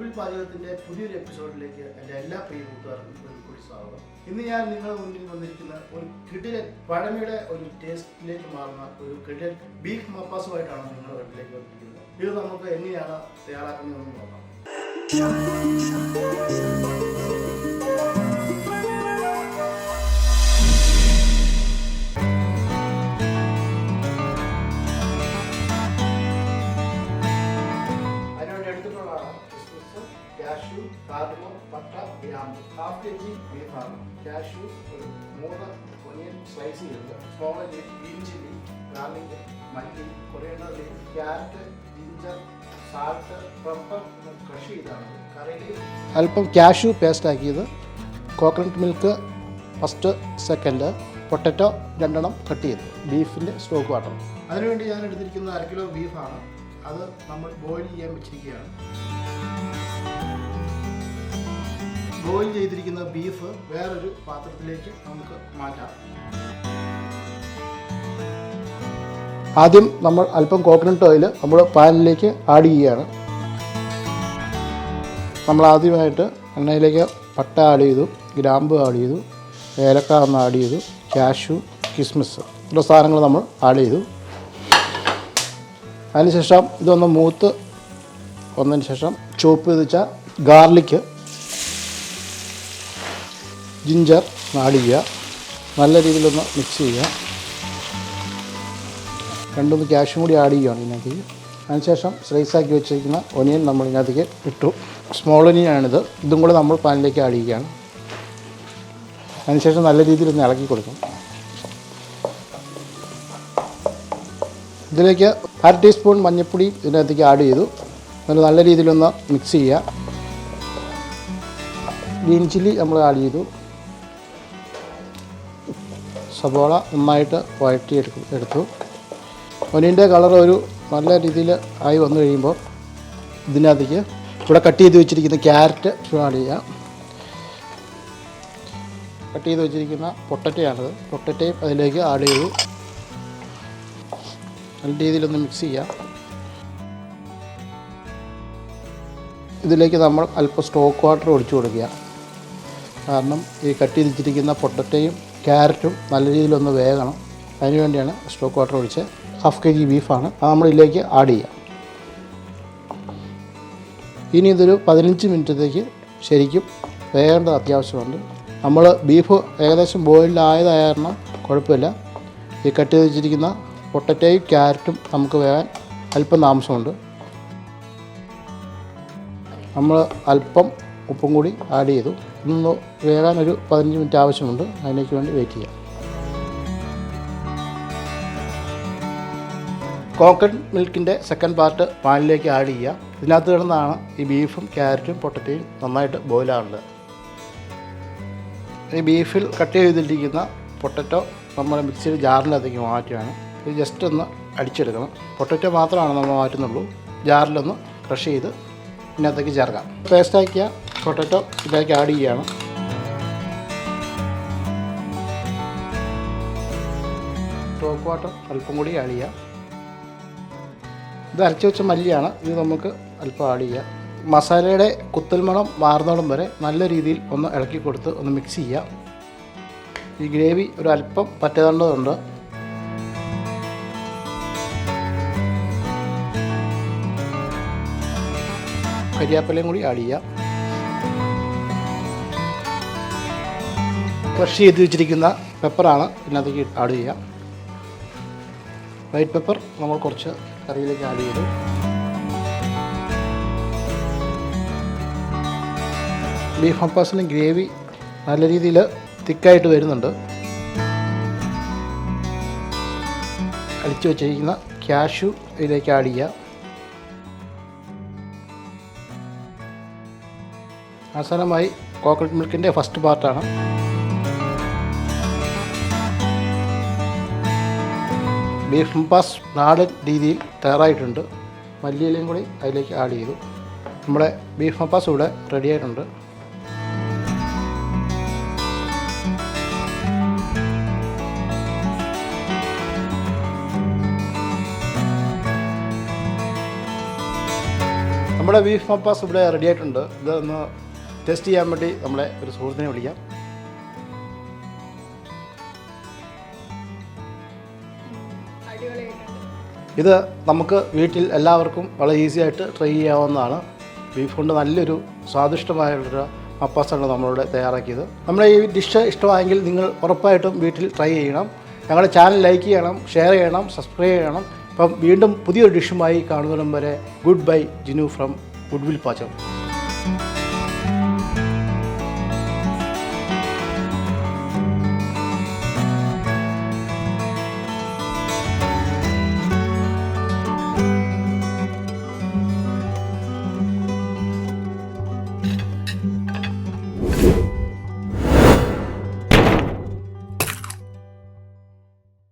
ഒടുവിൽ പാചകത്തിൻ്റെ പുതിയൊരു എപ്പിസോഡിലേക്ക് എൻ്റെ എല്ലാ പ്രിയ കൂട്ടുകാർക്കും കൂടി സ്വാഗതം. ഇന്ന് ഞാൻ നിങ്ങളുടെ മുന്നിൽ വന്നിരിക്കുന്ന ഒരു കിടിലൻ പഴമയുടെ ഒരു ടേസ്റ്റിലേക്ക് മാറുന്ന ഒരു കിടിലൻ ബീഫ് മപ്പാസുമായിട്ടാണ് നിങ്ങളുടെ വീട്ടിലേക്ക് വന്നിരിക്കുന്നത്. ഇത് നമുക്ക് എങ്ങനെയാണ് തയ്യാറാക്കുന്നതെന്ന് നോക്കാം. കാഷ്യൂ, കാർഡമം, പട്ട, ഗ്രാമ്പു, 1/2 kg ബീഫാണ്. കാഷ്യൂ ഒരു 3 ഒനിയൻ സ്ലൈസ് ചെയ്തത്, small onion, green chilli, garlic, മല്ലി, coriander leaf, carrot, ginger, salt, pepper crush ചെയ്താണ്. കറിയിൽ അല്പം കാഷ്യൂ പേസ്റ്റ് ആക്കിയത്, coconut milk first second, potato 2 cut ചെയ്ത്, ബീഫിൻ്റെ സ്റ്റോക്ക് വാട്ടർ. അതിനുവേണ്ടി ഞാൻ എടുത്തിരിക്കുന്നത് 1/2 കിലോ ബീഫാണ്. അത് നമ്മൾ ബോയിൽ ചെയ്യാൻ വെച്ചിരിക്കുകയാണ്. ബോയിൽ ചെയ്തിരിക്കുന്ന ബീഫ് വേറൊരു പാത്രത്തിലേക്ക് നമുക്ക് മാറ്റാം. ആദ്യം നമ്മൾ അല്പം കോക്കനട്ട് ഓയിൽ നമ്മൾ പാനിലേക്ക് ആഡ് ചെയ്യുകയാണ്. നമ്മൾ ആദ്യമായിട്ട് എണ്ണയിലേക്ക് പട്ട ആഡ് ചെയ്തു, ഗ്രാമ്പു ആഡ് ചെയ്തു, ഏലക്ക ഒന്ന് ആഡ് ചെയ്തു, കാഷ്യൂ, കിസ്മിസ് ഇത്ര സാധനങ്ങൾ നമ്മൾ ആഡ് ചെയ്തു. അതിനുശേഷം ഇതൊന്ന് മൂത്ത് വന്നതിന് ശേഷം ചോപ്പ് ചെയ്ത് വെച്ച ഗാർലിക്ക്, ജിഞ്ചർ ആഡ് ചെയ്യുക. നല്ല രീതിയിലൊന്ന് മിക്സ് ചെയ്യുക. 2 കാഷ്യും കൂടി ആഡ് ചെയ്യുകയാണ് ഇതിനകത്തേക്ക്. അതിനുശേഷം സ്ലൈസാക്കി വെച്ചിരിക്കുന്ന ഒനിയൻ നമ്മൾ ഇതിനകത്തേക്ക് ഇട്ടു. സ്മോൾ ഒനിയനാണിത്. ഇതും കൂടെ നമ്മൾ പാനിലേക്ക് ആഡ് ചെയ്യുകയാണ്. അതിനുശേഷം നല്ല രീതിയിലൊന്ന് ഇളക്കി കൊടുക്കും. ഇതിലേക്ക് 1/2 ടീസ്പൂൺ മഞ്ഞൾപ്പൊടി ഇതിനകത്തേക്ക് ആഡ് ചെയ്തു. നല്ല രീതിയിലൊന്ന് മിക്സ് ചെയ്യുക. ഗ്രീൻ ചില്ലി നമ്മൾ ആഡ് ചെയ്തു. സബോള നന്നായിട്ട് എടുത്തു. ഒനിയൻ്റെ കളർ ഒരു നല്ല രീതിയിൽ ആയി വന്നു കഴിയുമ്പോൾ ഇതിനകത്തേക്ക് ഇവിടെ കട്ട് ചെയ്ത് വെച്ചിരിക്കുന്ന ക്യാരറ്റ് ആഡ് ചെയ്യുക. കട്ട് ചെയ്ത് വെച്ചിരിക്കുന്ന പൊട്ടറ്റയാണിത്. പൊട്ടറ്റയും അതിലേക്ക് ആഡ് ചെയ്തു. നല്ല രീതിയിലൊന്ന് മിക്സ് ചെയ്യുക. ഇതിലേക്ക് നമ്മൾ അല്പം സ്റ്റോക്ക് വാട്ടർ ഒഴിച്ചു കൊടുക്കുക. കാരണം ഈ കട്ട് ചെയ്ത് വെച്ചിരിക്കുന്ന പൊട്ടറ്റയും ക്യാരറ്റും നല്ല രീതിയിലൊന്ന് വേകണം. അതിന് വേണ്ടിയാണ് സ്റ്റോക്ക് വാട്ടർ ഒഴിച്ച്. 1/2 kg ബീഫാണ്. അത് നമ്മൾ ഇതിലേക്ക് ആഡ് ചെയ്യാം. ഇനി ഇതൊരു 15 മിനിറ്റത്തേക്ക് ശരിക്കും വേകേണ്ടത് അത്യാവശ്യമുണ്ട്. നമ്മൾ ബീഫ് ഏകദേശം ബോയിൽഡായതായ കാരണം കുഴപ്പമില്ല. ഈ കട്ട് ചെയ്ത് വെച്ചിരിക്കുന്ന പൊട്ടറ്റയും ക്യാരറ്റും നമുക്ക് വേകാൻ അല്പം താമസമുണ്ട്. നമ്മൾ അല്പം ഉപ്പും കൂടി ആഡ് ചെയ്തു. ഇന്ന് വേകാൻ ഒരു 15 മിനിറ്റ് ആവശ്യമുണ്ട്. അതിലേക്ക് വേണ്ടി വെയിറ്റ് ചെയ്യാം. കോക്കനട്ട് മിൽക്കിൻ്റെ സെക്കൻഡ് പാർട്ട് പാനിലേക്ക് ആഡ് ചെയ്യുക. ഇതിനകത്ത് കിടന്നാണ് ഈ ബീഫും ക്യാരറ്റും പൊട്ടറ്റയും നന്നായിട്ട് ബോയിലാവുന്നത്. ഈ ബീഫിൽ കട്ട് ചെയ്തിട്ടിരിക്കുന്ന പൊട്ടറ്റോ നമ്മൾ മിക്സിയിൽ ജാറിനകത്തേക്ക് മാറ്റുകയാണ്. ഇത് ജസ്റ്റ് ഒന്ന് അടിച്ചെടുക്കണം. പൊട്ടറ്റോ മാത്രമാണ് നമ്മൾ മാറ്റുന്നുള്ളൂ. ജാറിലൊന്ന് ക്രഷ് ചെയ്ത് ഇതിനകത്തേക്ക് ചേർക്കാം. പേസ്റ്റാക്കിയ പൊട്ടറ്റോ ഇതിലേക്ക് ആഡ് ചെയ്യുകയാണ്. സ്റ്റോക്ക് വാട്ടർ അല്പം കൂടി ആഡ് ചെയ്യാം. ഇത് അരച്ച് വെച്ച മല്ലിയാണ്. ഇത് നമുക്ക് അല്പം ആഡ് ചെയ്യാം. മസാലയുടെ കുത്തൽമണം മാറുന്നോളം വരെ നല്ല രീതിയിൽ ഒന്ന് ഇളക്കി കൊടുത്ത് ഒന്ന് മിക്സ് ചെയ്യാം. ഈ ഗ്രേവി ഒരു അല്പം പറ്റേണ്ടതുണ്ട്. കരിയാപ്പിലയും കൂടി ആഡ് ചെയ്യാം. ക്രഷ് ചെയ്ത് വെച്ചിരിക്കുന്ന പെപ്പറാണ് ഇതിനകത്തേക്ക് ആഡ് ചെയ്യാം. വൈറ്റ് പെപ്പർ നമ്മൾ കുറച്ച് കറിയിലേക്ക് ആഡ് ചെയ്തു. ബീഫ് മപ്പാസിന് ഗ്രേവി നല്ല രീതിയിൽ തിക്കായിട്ട് വരുന്നുണ്ട്. അടിച്ചു വെച്ചിരിക്കുന്ന കാഷ്യൂ ഇതിലേക്ക് ആഡ് ചെയ്യുക. അവസാനമായി കോക്കനട്ട് മിൽക്കിൻ്റെ ഫസ്റ്റ് പാർട്ടാണ്. ബീഫ് മപ്പാസ് നാടൻ രീതിയിൽ തയ്യാറായിട്ടുണ്ട്. മല്ലിയിലയും കൂടി അതിലേക്ക് ആഡ് ചെയ്തു. നമ്മുടെ ബീഫ് മപ്പാസ് ഇവിടെ റെഡി ആയിട്ടുണ്ട്. നമ്മൾ നമ്മുടെ ബീഫ് മപ്പാസ് ഇവിടെ റെഡി ആയിട്ടുണ്ട്. ഇതൊന്ന് ടെസ്റ്റ് ചെയ്യാൻ വേണ്ടി നമ്മളെ ഒരു സുഹൃത്തിനെ വിളിക്കാം. ഇത് നമുക്ക് വീട്ടിൽ എല്ലാവർക്കും വളരെ ഈസി ആയിട്ട് ട്രൈ ചെയ്യാവുന്നതാണ്. ബീഫ് കൊണ്ട് നല്ലൊരു സ്വാദിഷ്ടമായുള്ളൊരു മപ്പാസാണ് നമ്മളിവിടെ തയ്യാറാക്കിയത്. നമ്മുടെ ഈ ഡിഷ് ഇഷ്ടമായെങ്കിൽ നിങ്ങൾ ഉറപ്പായിട്ടും വീട്ടിൽ ട്രൈ ചെയ്യണം. ഞങ്ങളുടെ ചാനൽ ലൈക്ക് ചെയ്യണം, ഷെയർ ചെയ്യണം, സബ്സ്ക്രൈബ് ചെയ്യണം. അപ്പം വീണ്ടും പുതിയൊരു ഡിഷുമായി കാണുന്നതിനും വരെ good bye. Jinu from goodwill പാചകം.